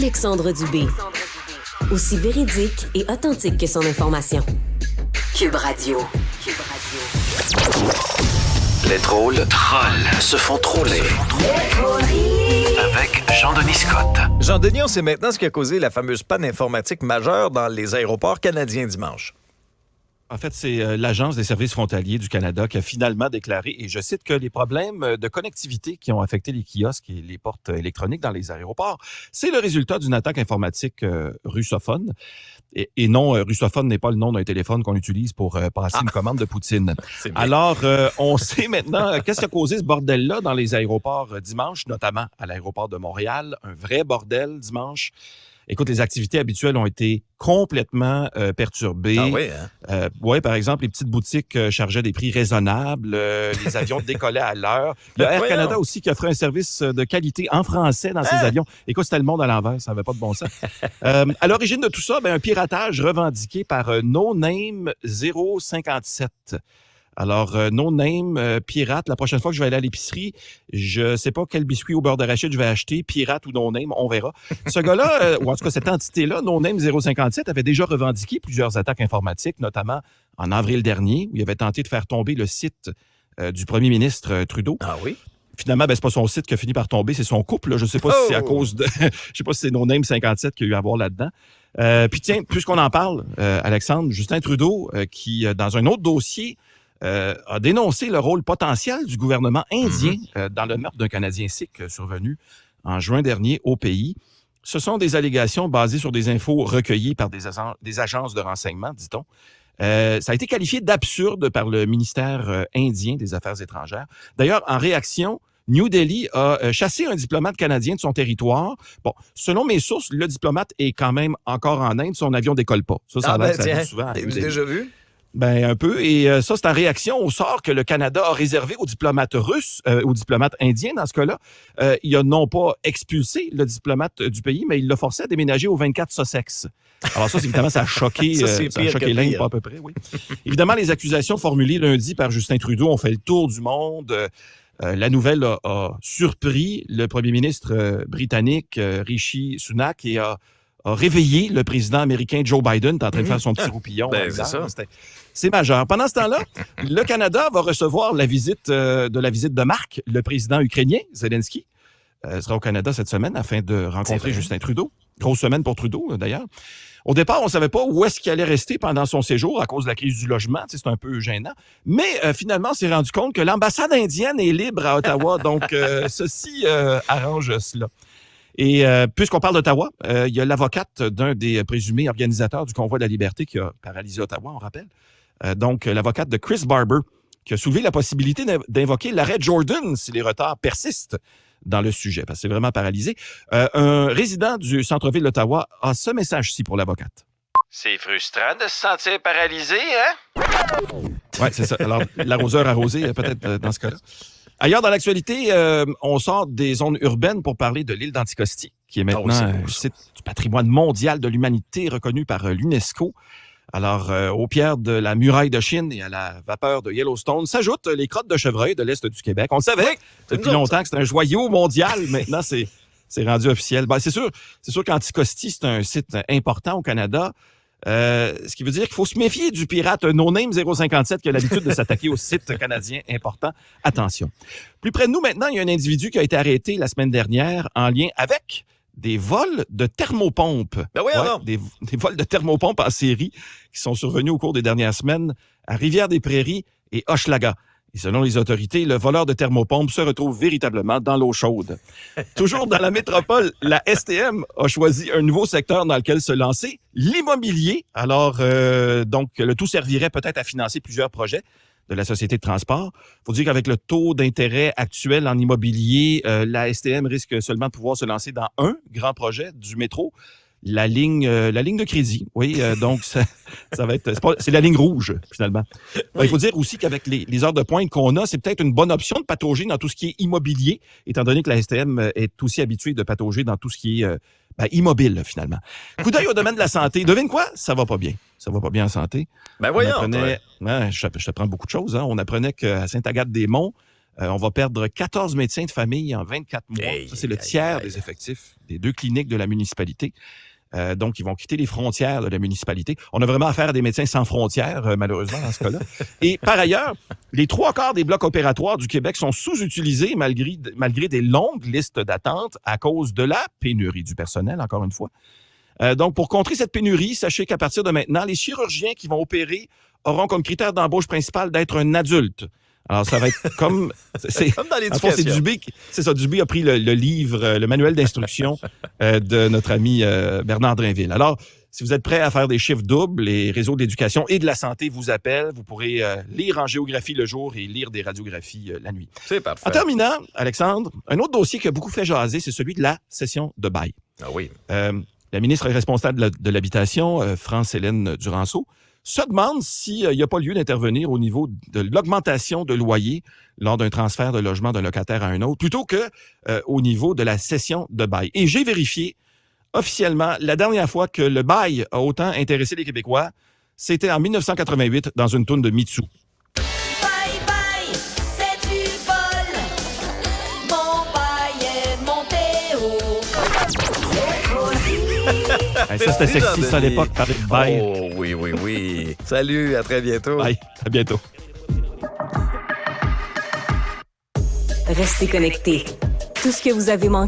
Alexandre Dubé. Aussi véridique et authentique que son information. Cube Radio. Les drôles se font troller. Avec Jean-Denis Scott. Jean-Denis, on sait maintenant ce qui a causé la fameuse panne informatique majeure dans les aéroports canadiens dimanche. En fait, c'est l'Agence des services frontaliers du Canada qui a finalement déclaré, et je cite, que les problèmes de connectivité qui ont affecté les kiosques et les portes électroniques dans les aéroports, c'est le résultat d'une attaque informatique russophone. Et non, russophone n'est pas le nom d'un téléphone qu'on utilise pour passer une commande de poutine. Alors, on sait maintenant qu'est-ce qui a causé ce bordel-là dans les aéroports dimanche, notamment à l'aéroport de Montréal. Un vrai bordel dimanche. Écoute, les activités habituelles ont été complètement perturbées. Ah oui, hein? Oui, par exemple, les petites boutiques chargeaient des prix raisonnables, les avions décollaient à l'heure. Le Air Canada aussi qui offrait un service de qualité en français dans ses avions. Écoute, c'était le monde à l'envers, ça n'avait pas de bon sens. À l'origine de tout ça, un piratage revendiqué par No Name 057. Alors, No Name, pirate, la prochaine fois que je vais aller à l'épicerie, je sais pas quel biscuit au beurre d'arachide je vais acheter, pirate ou No Name, on verra. Ce gars-là, ou en tout cas cette entité-là, No Name 057, avait déjà revendiqué plusieurs attaques informatiques, notamment en avril dernier, où il avait tenté de faire tomber le site du premier ministre Trudeau. Ah oui? Finalement, c'est pas son site qui a fini par tomber, c'est son couple. Je sais pas si c'est à cause de... je sais pas si c'est No Name 57 qu'il y a eu à voir là-dedans. Puis tiens, puisqu'on en parle, Alexandre, Justin Trudeau, qui, dans un autre dossier, a dénoncé le rôle potentiel du gouvernement indien dans le meurtre d'un Canadien sikh survenu en juin dernier au pays. Ce sont des allégations basées sur des infos recueillies par des agences de renseignement, dit-on. Ça a été qualifié d'absurde par le ministère indien des Affaires étrangères. D'ailleurs, en réaction, New Delhi a chassé un diplomate canadien de son territoire. Bon, selon mes sources, le diplomate est quand même encore en Inde. Son avion décolle pas. Ça arrive souvent. T'as-tu déjà vu? Un peu. Et ça, c'est en réaction au sort que le Canada a réservé aux diplomates russes, aux diplomates indiens dans ce cas-là. Il a non pas expulsé le diplomate du pays, mais il l'a forcé à déménager au 24 Sussex. Alors ça, évidemment, ça a choqué, ça a choqué l'Inde, pas à peu près, oui. Évidemment, les accusations formulées lundi par Justin Trudeau ont fait le tour du monde. La nouvelle a surpris le premier ministre britannique, Rishi Sunak, et a réveillé le président américain Joe Biden, en train de faire son petit roupillon. C'est ça. C'est majeur. Pendant ce temps-là, le Canada va recevoir la visite de Marc, le président ukrainien, Zelensky. Sera au Canada cette semaine afin de rencontrer Justin Trudeau. Grosse semaine pour Trudeau, d'ailleurs. Au départ, on ne savait pas où est-ce qu'il allait rester pendant son séjour à cause de la crise du logement. C'est un peu gênant. Mais finalement, on s'est rendu compte que l'ambassade indienne est libre à Ottawa. Donc, ceci arrange cela. Et puisqu'on parle d'Ottawa, il y a l'avocate d'un des présumés organisateurs du Convoi de la liberté qui a paralysé Ottawa, on rappelle. Donc, l'avocate de Chris Barber, qui a soulevé la possibilité d'invoquer l'arrêt Jordan si les retards persistent dans le sujet, parce que c'est vraiment paralysé. Un résident du centre-ville d'Ottawa a ce message-ci pour l'avocate. C'est frustrant de se sentir paralysé, hein? Oui, c'est ça. Alors, l'arroseur arrosé, peut-être dans ce cas-là. Ailleurs dans l'actualité, on sort des zones urbaines pour parler de l'île d'Anticosti, qui est maintenant un site du patrimoine mondial de l'humanité reconnu par l'UNESCO. Alors, aux pierres de la muraille de Chine et à la vapeur de Yellowstone s'ajoutent les crottes de chevreuil de l'Est du Québec. On le savait depuis longtemps que c'est un joyau mondial. Maintenant, c'est rendu officiel. C'est sûr qu'Anticosti, c'est un site important au Canada. Ce qui veut dire qu'il faut se méfier du pirate No Name 057 qui a l'habitude de s'attaquer aux sites canadiens importants. Attention. Plus près de nous maintenant, il y a un individu qui a été arrêté la semaine dernière en lien avec des vols de thermopompes. Des vols de thermopompes en série qui sont survenus au cours des dernières semaines à Rivière-des-Prairies et Hochelaga. Et selon les autorités, le voleur de thermopompes se retrouve véritablement dans l'eau chaude. Toujours dans la métropole, la STM a choisi un nouveau secteur dans lequel se lancer, l'immobilier. Alors, donc, le tout servirait peut-être à financer plusieurs projets de la société de transport. Il faut dire qu'avec le taux d'intérêt actuel en immobilier, la STM risque seulement de pouvoir se lancer dans un grand projet du métro, la ligne de crédit. Oui, donc ça va être... C'est la ligne rouge, finalement. Il faut dire aussi qu'avec les heures de pointe qu'on a, c'est peut-être une bonne option de patauger dans tout ce qui est immobilier, étant donné que la STM est aussi habituée de patauger dans tout ce qui est immobile, finalement. Coup d'œil au domaine de la santé. Devine quoi? Ça va pas bien. Ça va pas bien en santé. Voyons. Je t'apprends beaucoup de choses. Hein. On apprenait qu'à Sainte-Agathe-des-Monts, On va perdre 14 médecins de famille en 24 mois. Ça, c'est le tiers des effectifs des 2 cliniques de la municipalité. Donc, ils vont quitter les frontières de la municipalité. On a vraiment affaire à des médecins sans frontières, malheureusement, dans ce cas-là. Et par ailleurs, les 3/4 des blocs opératoires du Québec sont sous-utilisés malgré des longues listes d'attente à cause de la pénurie du personnel, encore une fois. Donc, pour contrer cette pénurie, sachez qu'à partir de maintenant, les chirurgiens qui vont opérer auront comme critère d'embauche principal d'être un adulte. Alors, ça va être comme... C'est comme dans l'éducation. C'est Dubé, c'est ça, Dubé a pris le livre, le manuel d'instruction de notre ami Bernard Drainville. Alors, si vous êtes prêts à faire des chiffres doubles, les réseaux d'éducation et de la santé vous appellent. Vous pourrez lire en géographie le jour et lire des radiographies la nuit. C'est parfait. En terminant, Alexandre, un autre dossier qui a beaucoup fait jaser, c'est celui de la cession de bail. Ah oui. La ministre responsable de l'Habitation, France-Hélène Duranceau, se demande s'il n'y a pas lieu d'intervenir au niveau de l'augmentation de loyer lors d'un transfert de logement d'un locataire à un autre, plutôt que au niveau de la cession de bail. Et j'ai vérifié officiellement, la dernière fois que le bail a autant intéressé les Québécois, c'était en 1988 dans une toune de Mitsou. Bye bye, c'est du vol. Mon bail est monté haut. Ça, c'était sexy, ça, à l'époque, parler de bail. Oh, oui. Salut, à très bientôt. Bye, à bientôt. Restez connectés. Tout ce que vous avez manqué